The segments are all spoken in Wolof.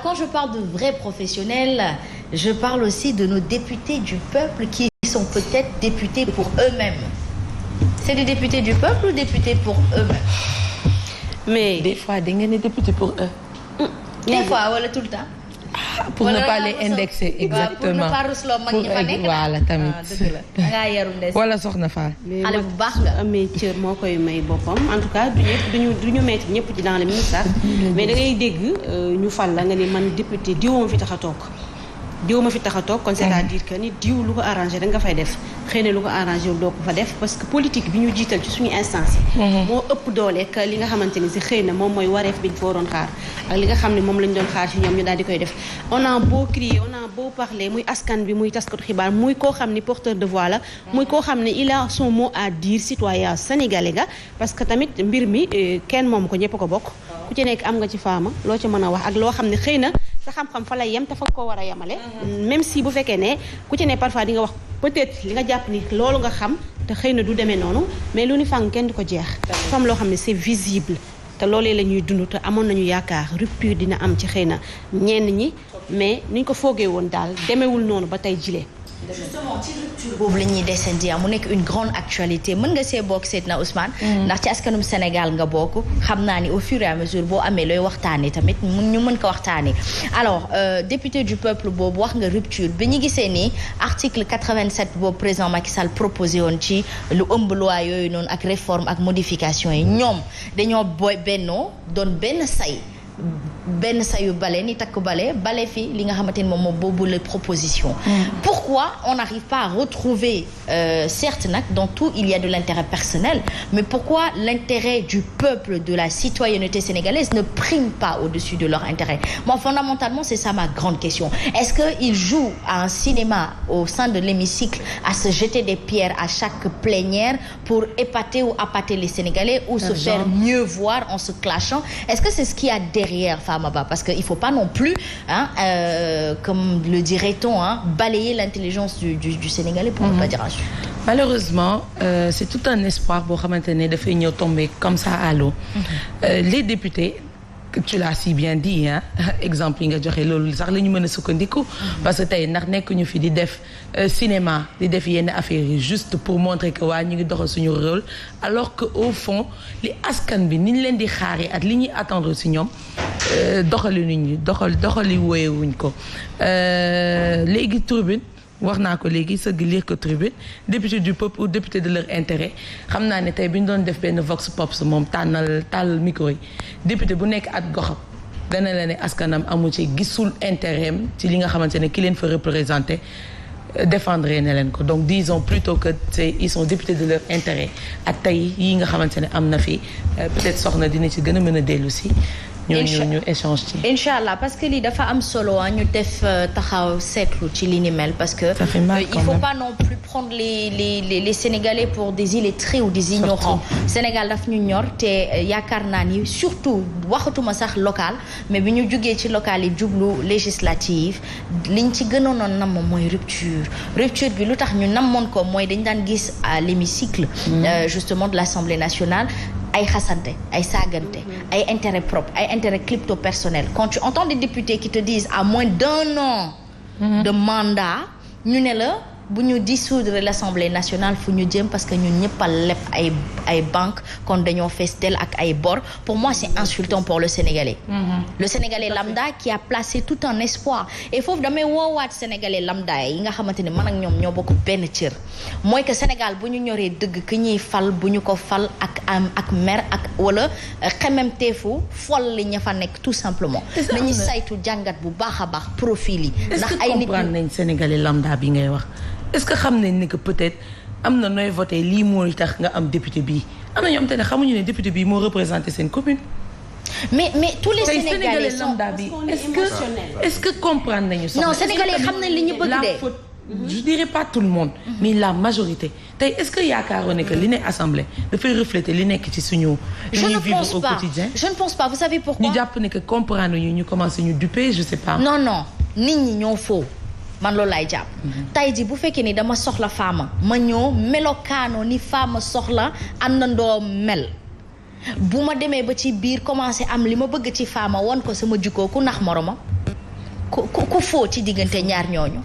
quand je parle de vrais professionnels, je parle aussi de nos députés du peuple qui sont peut-être députés pour eux-mêmes. C'est des députés du peuple ou députés pour eux-mêmes? Mais des fois da ngeen di député pour eux. Des fois wala tout le temps. Pour ne pas les indexer exactement. Pour ne pas rusloo mag ñi fa nekk. voilà tamit. dëgg la da ngaa yaru ndes. wala soxna Fall. xale bu baax nga amee cër moo koy may boppam en tout cas du ñu mettre ñëpp ci dans le même sac mais da ngay dégg ñu fal la nga ni man député diw ma fi tax a toog. diw ma fi tax a toog kon c'est-à-dire que ni diw lu ko arrangé da nga fay def xëy na lu ko arrangé doo ko fa def parce que politique bi ñu jiital ci suñu instance yi moo ëpp doole que li nga xamante ni si xëy na moom mooy wareef bi ñu fa waroon xaar ak li nga xam ne moom lañ doon xaar ci ñoom ñu daal di koy def on a beau crier on a beau parler muy askan bi muy taskatu xibaar muy koo xam ni porteur de voix la muy koo xam ne il a son mot à dire citoyen sénégalais nga parce que tamit mbir mi kenn moom ko ñëpp ko bokk ku ci nekk am nga ci faama loo ci mën a wax ak loo xam ne xëy na sa xam-xam fa lay yem te fa ko war a yemale même si bu fekkee ne ku ci ne parfois di nga wax peut-être li nga jàpp ni loolu nga xam te xëy na du demee noonu mais lu ni fàng kenn du ko jeex fam loo xam ne c'est visible te loolee la ñuy dund te amoon nañu yaakaar rupture dina am ci xëy na ñenn ñi mais niñ ko foogee woon daal demewul noonu ba tey jilee justement ci rupture boobu la ñuy descendi mu nekk une grande actualité mën nga see bokk Seydina Ousmane ndax ci askanum Sénégal nga bokk xam naa ni au fur et à mesure boo amee looy waxtaanee tamit ñu mën ko waxtaanee alors député du peuple boobu wax nga rupture bi ñu gisee ni article 87 boobu président Macky Sall proposé woon ci lu ëmb loi yooyu noonu ak réforme ak modification yi ñoom dañoo bennoo doon benn sayu bale ni takk bale fi li nga xamante ni moom boobu les propositions pourquoi on n'arrive pas à retrouver certes nag dans tout il y a de l'intérêt personnel mais pourquoi l'intérêt du peuple de la citoyenneté sénégalaise ne prime pas au-dessus de leur intérêt moi fondamentalement c'est ça ma grande question est-ce que ils jouent à un cinéma au sein de l'hémicycle à se jeter des pierres à chaque plénière pour épater ou appâter les Sénégalais ou se faire mieux voir en se clashant est-ce que c'est ce qu'il y a derrière Famaba parce que il faut pas non plus comme le dirait-on balayer l'intelligence du Sénégalais pour ne pas dire insulte. Malheureusement c'est tout un espoir boo xamante ne dafay ñëw tomber comme ça à l'eau les députés tu l'as si bien dit exemple yi nga joxe loolu sax la ñu mën a sukkandiku parce que tey ndax nekk ñu fi di def cinéma di def yenn affaires yi juste pour montrer que waa ñu ngi doxal suñu rôle alors que au fond li askan bi ni ñu leen di xaaree ak li ñuy attendre si ñoom doxali nit ñi doxali wooyewuñ ko léegi tribune wax naa ko léegi sëgg lire ko tribune député du peuple ou député de leur intérêt xam naa ne tey bi ñu doon def benn vox pop moom tàll micro yi député bu nekk at goxam dana la ne askanam amu ci gisul intérêt ci li nga xamante ne ki leen fa représenté défendre ne leen ko donc disons plutôt que ils sont députés de leur intérêt ak tey yi nga xamante ne am na fi peut-être soxna dina ci gën a mën a dellu si ñu échange ci. Inch'Allah parce que lii dafa am solo ñu def taxaw seetlu ci li ni mel parce que il faut pas non plus prendre les Sénégalais pour des illettrés ou des ignorants. Sénégal daf ñu ñor te yaakaar naa ni surtout waxatuma sax local mais bi ñu jugee ci local yi jublu législative liñ ci gënoon a namm mooy rupture bi lu tax ñu namoon ko mooy dañ daan gis à l'hémicycle justement de l'Assemblée nationale ay xasante ay saagante ay intérêt propre ay intérêt crypto personnel quand tu entends des députés qui te disent à moins d'1 an de mandat ñu ne la bu ñu dissoudre l'Assemblée nationale fu ñu jëm parce que ñun ñëpp a leb ay banque kon dañoo fees del ak ay bor pour moi c'est insultant pour le Sénégalais le Sénégalais lambda qui a placé tout un espoir et foofu damay woowaat Sénégalais lambda yi nga xamante ne man ak ñoom ñoo bokk benn cër mooy que Sénégal bu ñu ñoree dëgg ki ñuy fal bu ñu ko fal ak mer ak wala xememteefu fol li ña fa nekk tout simplement nañu saytu jàngat bu baax a baax profil yi ndax ay nit comprendre nañ Sénégalais lambda bi ngay wax est-ce que xam nañ ni que peut-être am na nooy voté lii mooy tax nga am député bii am na ñoom te ne xamuñu ne député bii moo représenté seen commune. mais tous les Sénégalais sont lambda bi est-ce que comprendre nañu. non Sénégalais xam nañ li ñu bëgg de. faute je dirais pas tout le monde. mais la majorité tey est-ce que yaakaaroon ne que li ne assemblée dafay refléter li nekk ci suñu. ñuy vivre au quotidien je ne pense pas vous savez pourquoi. ñu jàpp ne que comprendre ñu commencé ñu duper je sais pas. non nit ñi ñoo faux. man loolu laay jàpp tay ji bu fekkee ni dama soxla faama ma ñëw melokaano ni faama soxla àndandoo mel bu ma demee ba ci biir commencé am li ma bëgg ci faama won ko sama jikkoo ku nax moroma ku foo ci diggante ñaar ñooñu.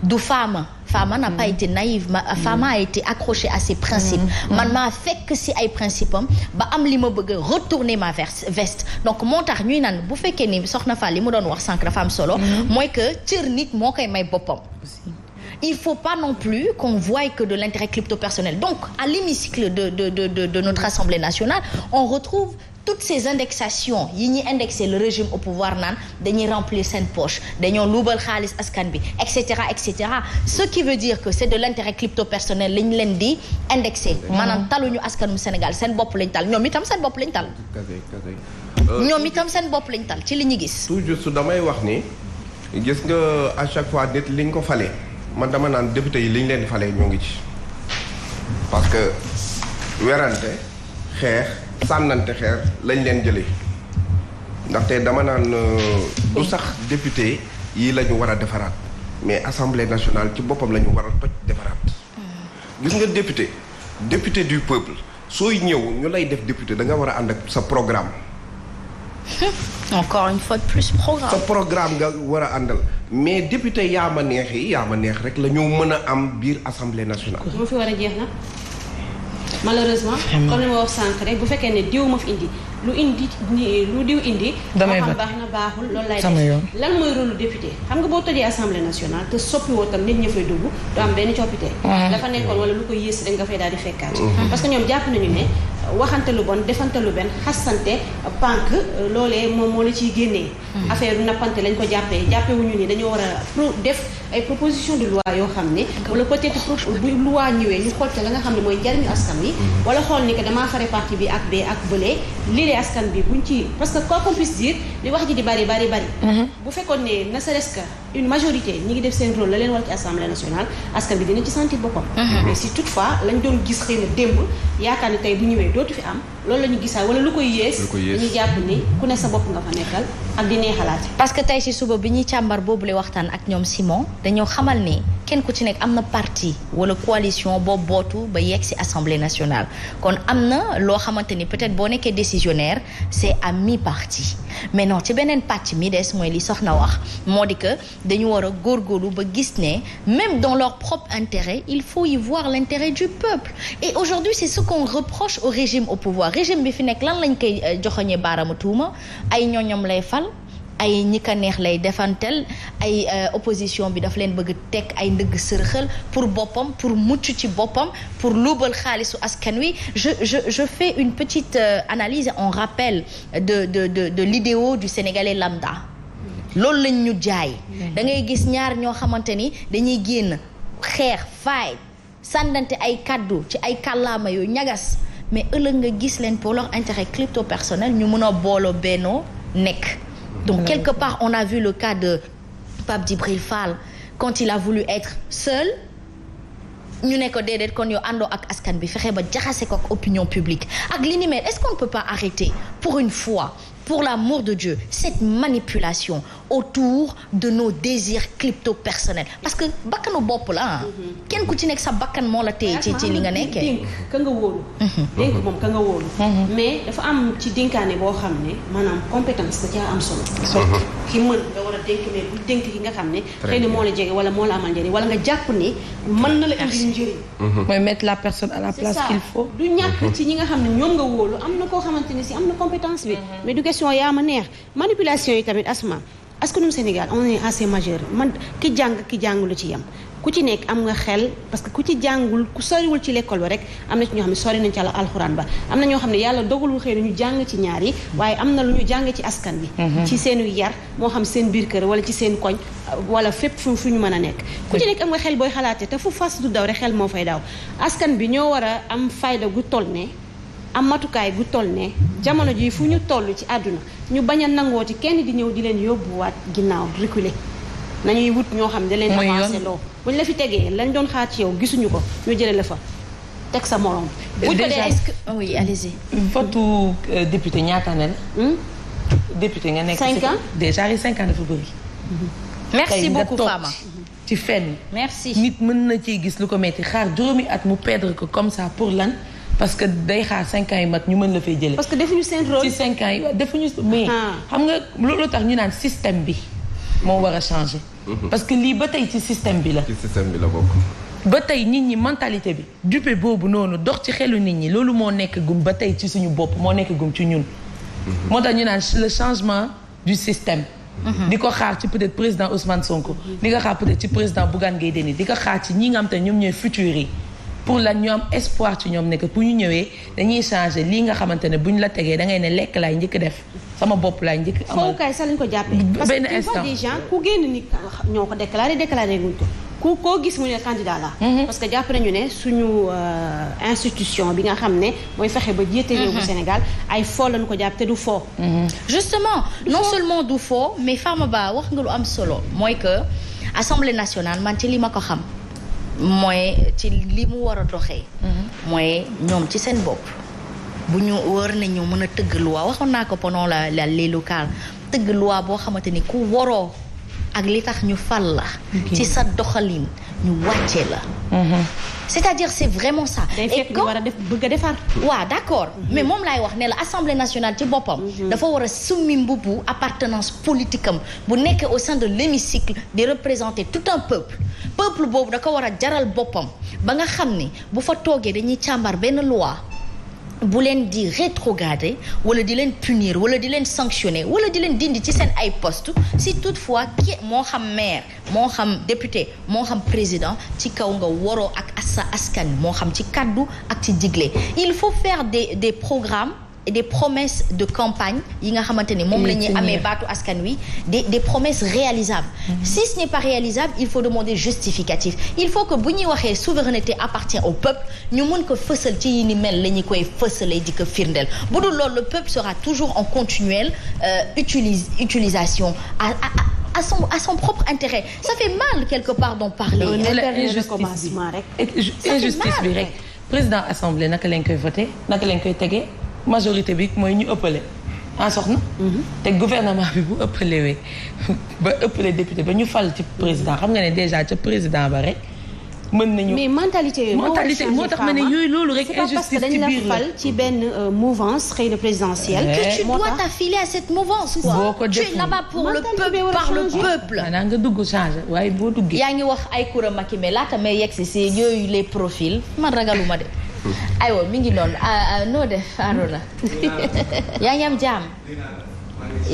du Fama n'a pas été naïve Fama a été accrochée à ses principes. man maa fekk si ay principes am ba am li ma bëgg retourner ma veste donc moo tax ñuy naan bu fekkee ni soxna Fall li mu doon wax sànq dafa am solo. mooy que cër nit moo koy may boppam. Il faut pas non plus qu'on voie que de l'intérêt crypto-personnel. Donc à l'hémicycle de notre Assemblée nationale on retrouve toutes ces indexations yi ñuy indexer le régime au pouvoir naan dañuy remplir seen poche dañoo luubal xaalis askan bi et cetera et cetera ce qui veut dire que c'est de l'intérêt crypto-personnel lañ leen di indexer maanaam taluñu askanum Sénégal seen bopp lañ tal ñoom itam seen bopp lañ tal ñoom itam seen bopp lañ tal ci li ñu gis tout juste damay wax ni gis nga à chaque fois nit liñ ko falee man dama naan député yi liñ leen di falee ñoo ngi ci parce que werante xeex sànnante xeer lañ leen jëlee ndaxte dama naan du sax député yi la ñu war a defaraat mais assemblée nationale ci boppam la ñu war a toj defaraat gis nga député du peuple sooy ñëw ñu lay def député da nga war a ànd ak sa programme encore une fois de plus programme sa programme nga war a àndal mais député yaa ma neex rek la ñu mën a am biir assemblée nationale moo fi war a jeex na malheureusement comme li ma wax sànq rek bu fekkee ne diw ma fi indi lu diw indi damay xam baax na baaxul loolu lay def lan mooy rôle député xam nga boo tojee assemblée nationale te soppiwoo tam nit ñi fay dugg du am benn coppite dafa nekkoon wala lu ko yées rek nga fay daal di fekkaat parce que ñoom jàpp nañu ne waxante lu bon defante lu benn xasante pànk loolee moom moo la ciy génnee affaire nappante lañ ko jàppewuñu ni dañoo war a def ay proposition de loi yoo xam ne wala peut-être bu loi ñëwee ñu xool te la nga xam ne mooy njariñu askan wi wala xool ni que damaa fare parti bi ak bee ak bëlee lii askan bi buñ ci parce que quoi qu'on puisse dire li wax ji di bari bu fekkoon ne ne serait-ce que une majorité ñi ngi def seen rôle la leen war ci assemblée nationale askan bi dina ci sentir boppam mais si toutefois lañ doon gis xëy na démb yaakaar ni tey bu ñëwee dootu fi am loolu la ñu gisaa wala lu koy yées dañuy jàpp ni ku ne sa bopp nga fa nekkal ak di neexalaat parce que tey si suba bi ñuy càmbar boobule waxtaan ak ñoom Simon dañoo xamal ni kenn ku ci nekk am na parti wala coalition boobu bootu ba yegg si assemblée nationale kon am na loo xamante ni peut-être boo nekkee décisionnaire c'est à mi-parti mais non ci beneen pàcc mi des mooy li soxna wax moo di que dañu war a góorgóorlu ba gis ne même dans leur propre intérêt il faut y voir l'intérêt du peuple et aujourd'hui c'est ce qu'on reproche au régime au pouvoir régime bi fi nekk lan lañ koy joxoñe baaraamu tuuma ay ñooñam lay fal ay ñi ka neex lay defantel ay opposition bi daf leen bëgg teg ay ndëgg sërxal pour boppam pour mucc ci boppam pour luubal xaalisu askan wi je fais une petite analyse en rappel de l'idéal du Sénégalais lambda loolu lañ ñu jaay da ngay gis ñaar ñoo xamante ni dañuy génn xeex faay sàndante ay kaddu ci ay kàllaama yu ñagas mais ëllëg nga gis leen pour leur intérêt crypto personnel ñu mën a booloo bennoo nekk donc quelque part on a vu le cas de Pape Djibril Fall quand il a voulu être seul ñu ne ko déedéet kon yow àndoo ak askan bi fexe ba jaxase ko ak opinion publique ak li ni mel est-ce qu'on ne peut pas arrêter pour une fois pour l'amour de Dieu cette manipulation autour de nos désirs crypto-personnels parce que bakkanu bopp la kenn ku ci nekk sa bakkan moo la téye ci li nga nekkee dénk ka nga wóolu dénk moom ka nga wóolu mais dafa am ci dénkaane boo xam ne maanaam compétence da caa am solo ki mën nga war a dénk mais bu dénk ki nga xam ne xëy na moo la jege wala moo la amal njëriñ wala nga jàpp ne mën na la indi njëriñ mooy mettre la personne à la place qu'il faut du ñàkk ci ñi nga xam ne ñoom nga wóolu am na koo xamante ne si am na compétence bi mais du question yaa ma neex manipulation yi tamit asma askanum Sénégal on est assez majeur man ki jàng ki jàngulu ci yem ku ci nekk am nga xel parce que ku ci jàngul ku soriwul ci l'école ba rek am na ci ñoo xam ne sori nañ ci alxuraan ba am na ñoo xam ne yàlla dogalul xëy na ñu jàng ci ñaar yi waaye am na lu ñu jàng ci askan bi ci seenu yar moo xam seen biir kër wala ci seen koñ wala fépp fu ñu mën a nekk ku ci nekk am nga xel booy xalaatee te fu fas du daw rek xel moo fay daw askan bi ñoo war a am fayda gu toll ne am matukaay gu toll ne jamono ji fu ñu toll ci àdduna ñu bañ a nangooti kenn di ñëw di leen yóbbuwaat ginnaaw reculer nañuy wut ñoo xam ne da leen avancé loo buñ la fi tegee lañ doon xaar ci yow gisuñu ko ñu jëlee la fa teg sa morom. déjà est-ce que oui allez-y. votu député ñaata nen député nga nekk 5 ans déjà 5 ans dafa bëri. merci beaucoup Fama ci fenn. merci nit mën na ciy gis lu ko metti xaar juróomi at mu perdre ko comme ça pour lan parce que day xaar 5 ans yi mat ñu mën la fay jëlee. parce que defuñu seen rôle ci 5 ans yi defuñu mais. xam nga loolu tax ñu naan système bi. moo war a changer. parce que lii ba tey ci système bi la. ci système bi la bokk. ba tey nit ñi mentalité bi dupe boobu noonu dox ci xelu nit ñi loolu moo nekk gum ba tey ci suñu bopp moo nekk gum ci ñun. moo tax ñu naan le changement du système. di ko xaar ci peut-être président Ousmane Sonko. di ko xaar peut-être ci président Bougane Gueye Dany di ko xaar ci ñi nga xam te ñoom ñooy futurs yi. pour lan ñu am espoir ci ñoom ne que pour ñu ñëwee dañuy changer lii nga xamante ne buñ la tegee da ngay ne lekk laay njëkk def sama bopp laay njëkk. fowukaay sax lañ ko jàppee. parce que tu vois des gens ku génn ni ñoo ko déclaré guñ ko koo gis mu ne candidat la. parce que jàpp nañu ne suñu institution bi nga xam ne mooy fexe ba jiite réew bu Sénégal ay fo lañu ko jàpp te du fo. justement non seulement du fo mais Fama Ba wax nga lu am solo mooy que Assemblée nationale man ci li ma ko xam. mooy ci li mu war a doxee. mooy ñoom ci seen bopp bu ñu war nañu mën a tëgg loi waxoon naa ko pendant les locales tëgg loi boo xamante ni ku waroo ak li tax ñu fal la. ci sa doxalin ñu wàcce la. c'est-à-dire c'est vraiment ça. day fekk ñu war a def bëgg a defar. waaw d'accord mais moom laay wax ne la Assemblée nationale ci boppam. dafa war a summi mbubbu appartenance politique am bu nekk au sein de l'hémicycle di représenter tout un peuple boobu da ko war a jaral boppam ba nga xam ni bu fa toogee dañuy càmbar benn loi bu leen di rétrograder wala di leen punir wala di leen sanctionner wala di leen dindi ci seen ay poste si toutefois ki moo xam maire moo xam député moo xam président ci kaw nga waroo ak sa askan moo xam ci kaddu ak ci digle il faut faire des programmes et des promesses de campagne yi nga xamante ni moom la ñuy amee baatu askan wi des promesses réalisables. Si ce n'est pas réalisable il faut demander justificatif il faut que bu ñuy waxee souveraineté appartient au peuple ñu mën ko fësal ci yi ni mel la ñu koy fësalee di ko firndeel bu dul loolu le peuple sera toujours en continuelle utilisation à son propre intérêt ça fait mal quelque part d'en parler. injustice bi rek président assemblée naka lañ koy voté naka lañ koy tegee. majorité bi mooy ñu ëppale en soxna te gouvernement bi bu ëppalewee ba ëppale député ba ñu fal ci président xam nga ne déjà ca président ba rek mën nañu mais mentalité yooyu moo tax ma ne yooyu loolu rek injustice ci biir la dañ la fal ci benn mouvance xëy na présidentielle que tu dois t'affiler à cette mouvance quoi tu es là-bas pour le peuple par le peuple maanaam nga dugg changer waaye boo duggee yaa ngi wax ay Coura Macky mais laata may yegg si yooyu les profils man ragaluma de aywa mi ngi noonu noo def Arona yaa ngi am jàmm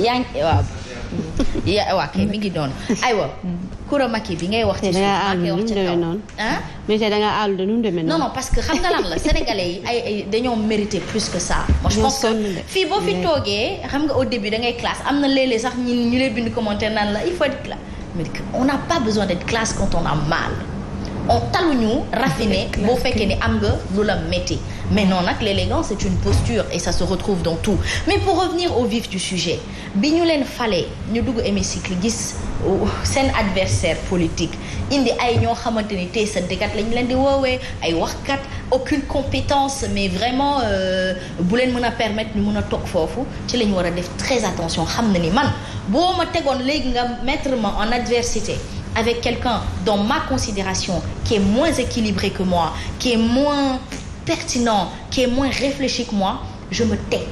yaa ngi waaw kay mi ngi noonu aywa Coura Macky bi ngay wax ci suuf maa ngi wax ci kaw mais tey da nga àll de nu mu demee noonu. non parce que xam nga lan la sénégalais yi ay dañoo mérité plus que ça. moi je pense que fii boo fi toogee xam nga au début da ngay classe am na léeg-léeg sax ñu lay bind commentaire naan la il faut être classe mais on n'a pas besoin d'être classe quand on a mal. on taluñu raffiné boo fekkee ni am nga lu la métti mais non nag l'élégance c'est une posture et ça se retrouve dans tout mais pour revenir au vif du sujet bi ñu leen falee ñu dugg hémicycle gis seen adversaire politique indi ay ñoo xamante ni tey sa dëkkat lañ leen di woowee ay waxkat aucune compétence mais vraiment bu leen mën a permettre ñu mën a toog foofu ci la ñu war a def très attention xam na ni man boo ma tegoon léegi nga mettre ma en adversité avec quelqu'un dans ma considération qui est moins équilibré que moi qui est moins pertinent qui est moins réfléchi que moi je me tais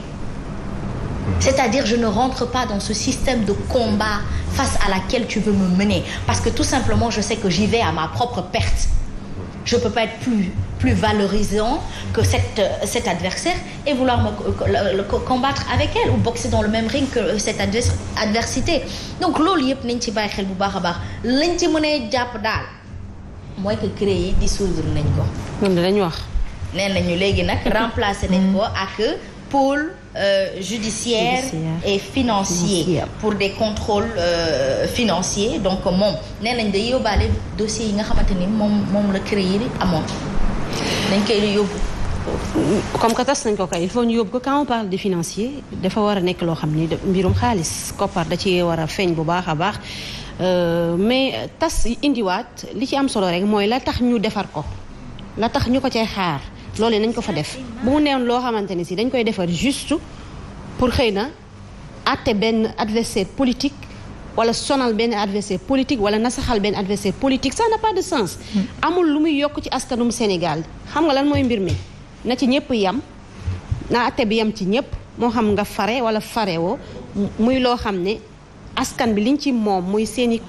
c'est-à-dire je ne rentre pas dans ce système de combat face à laquelle tu veux me mener parce que tout simplement je sais que j'y vais à ma propre perte je peux pas être plus valorisant que cet adversaire et vouloir me combattre avec elle ou boxer dans le même ring que cette adversité donc loolu yëpp nañ ci bàyyi xel bu baax a baax lañ ci mënee jàpp daal mooy que CREI yi dissoudre nañ ko. ñoom dañu wax. nee nañu léegi nag remplacer nañ ko ak pôle judiciaire et financier pour des contrôles financiers donc moom nee nañ day yóbbaale dossiers yi nga xamante ni moom la CREI yi amoon dañ koy yóbbu. comme que tas nañ ko kay il faut ñu yóbbu ko quand on parle de financier dafa war a nekk loo xam ni mbirum xaalis koppar da ci war a feeñ bu baax a baax mais tas indiwaat li ci am solo rek mooy la tax ñu defar ko la tax ñu ko cay xaar loolu nañ ko fa def bu mu neewoon loo xamante ni si dañ koy defar juste pour xëy na àtte benn adversaire politique wala sonal benn adversaire politique wala nasaxal benn adversaire politique ça n'a pas de sens amul lu muy yokk ci askanum Sénégal xam nga lan mooy mbir mi na ci ñëpp yam na àtte bi yam ci ñëpp moo xam nga fare wala farewoo muy loo xam ne askan bi liñ ci moom muy seeni